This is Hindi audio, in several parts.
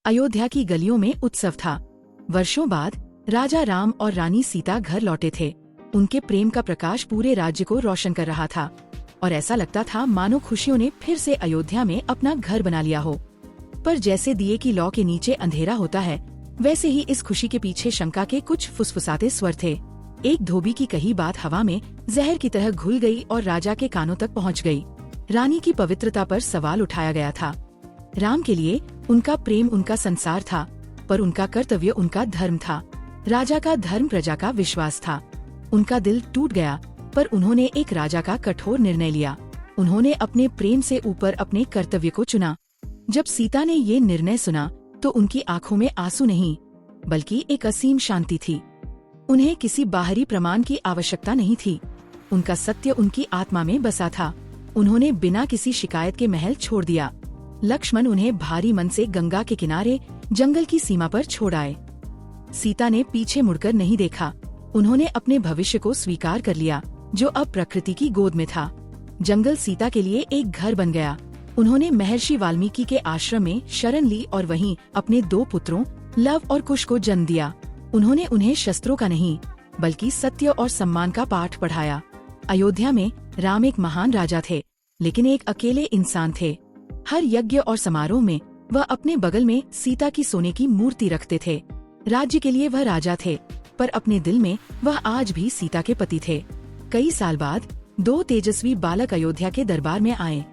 अयोध्या की गलियों में उत्सव था। वर्षों बाद राजा राम और रानी सीता घर लौटे थे। उनके प्रेम का प्रकाश पूरे राज्य को रोशन कर रहा था और ऐसा लगता था मानो खुशियों ने फिर से अयोध्या में अपना घर बना लिया हो। पर जैसे दिए की लौ के नीचे अंधेरा होता है, वैसे ही इस खुशी के पीछे शंका के कुछ फुसफुसाते स्वर थे। एक धोबी की कही बात हवा में जहर की तरह घुल गई और राजा के कानों तक पहुंच गई। रानी की पवित्रता पर सवाल उठाया गया था। राम के लिए उनका प्रेम उनका संसार था, पर उनका कर्तव्य उनका धर्म था। राजा का धर्म प्रजा का विश्वास था। उनका दिल टूट गया, पर उन्होंने एक राजा का कठोर निर्णय लिया। उन्होंने अपने प्रेम से ऊपर अपने कर्तव्य को चुना। जब सीता ने ये निर्णय सुना तो उनकी आंखों में आंसू नहीं, बल्कि एक असीम शांति थी। उन्हें किसी बाहरी प्रमाण की आवश्यकता नहीं थी। उनका सत्य उनकी आत्मा में बसा था। उन्होंने बिना किसी शिकायत के महल छोड़ दिया। लक्ष्मण उन्हें भारी मन से गंगा के किनारे जंगल की सीमा पर छोड़ आए। सीता ने पीछे मुड़कर नहीं देखा। उन्होंने अपने भविष्य को स्वीकार कर लिया, जो अब प्रकृति की गोद में था। जंगल सीता के लिए एक घर बन गया। उन्होंने महर्षि वाल्मीकि के आश्रम में शरण ली और वहीं अपने 2 पुत्रों लव और कुश को जन्म दिया। उन्होंने उन्हें शस्त्रों का नहीं, बल्कि सत्य और सम्मान का पाठ पढ़ाया। अयोध्या में राम एक महान राजा थे, लेकिन एक अकेले इंसान थे। हर यज्ञ और समारोह में वह अपने बगल में सीता की सोने की मूर्ति रखते थे। राज्य के लिए वह राजा थे, पर अपने दिल में वह आज भी सीता के पति थे। कई साल बाद 2 तेजस्वी बालक अयोध्या के दरबार में आए।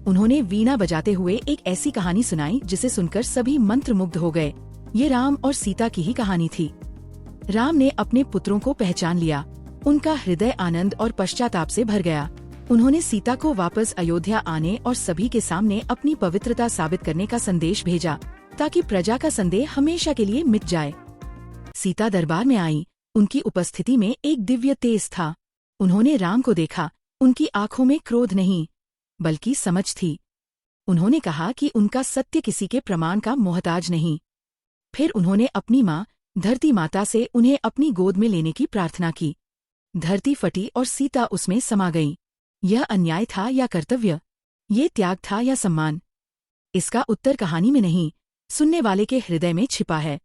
उन्होंने वीणा बजाते हुए एक ऐसी कहानी सुनाई जिसे सुनकर सभी मंत्रमुग्ध हो गए। ये राम और सीता की ही कहानी थी। राम ने अपने पुत्रों को पहचान लिया। उनका हृदय आनंद और पश्चाताप से भर गया। उन्होंने सीता को वापस अयोध्या आने और सभी के सामने अपनी पवित्रता साबित करने का संदेश भेजा, ताकि प्रजा का संदेह हमेशा के लिए मिट जाए। सीता दरबार में आई। उनकी उपस्थिति में एक दिव्य तेज था। उन्होंने राम को देखा। उनकी आंखों में क्रोध नहीं, बल्कि समझ थी। उन्होंने कहा कि उनका सत्य किसी के प्रमाण का मोहताज नहीं। फिर उन्होंने अपनी माँ धरती माता से उन्हें अपनी गोद में लेने की प्रार्थना की। धरती फटी और सीता उसमें समा गई। यह अन्याय था या कर्तव्य? ये त्याग था या सम्मान? इसका उत्तर कहानी में नहीं, सुनने वाले के हृदय में छिपा है।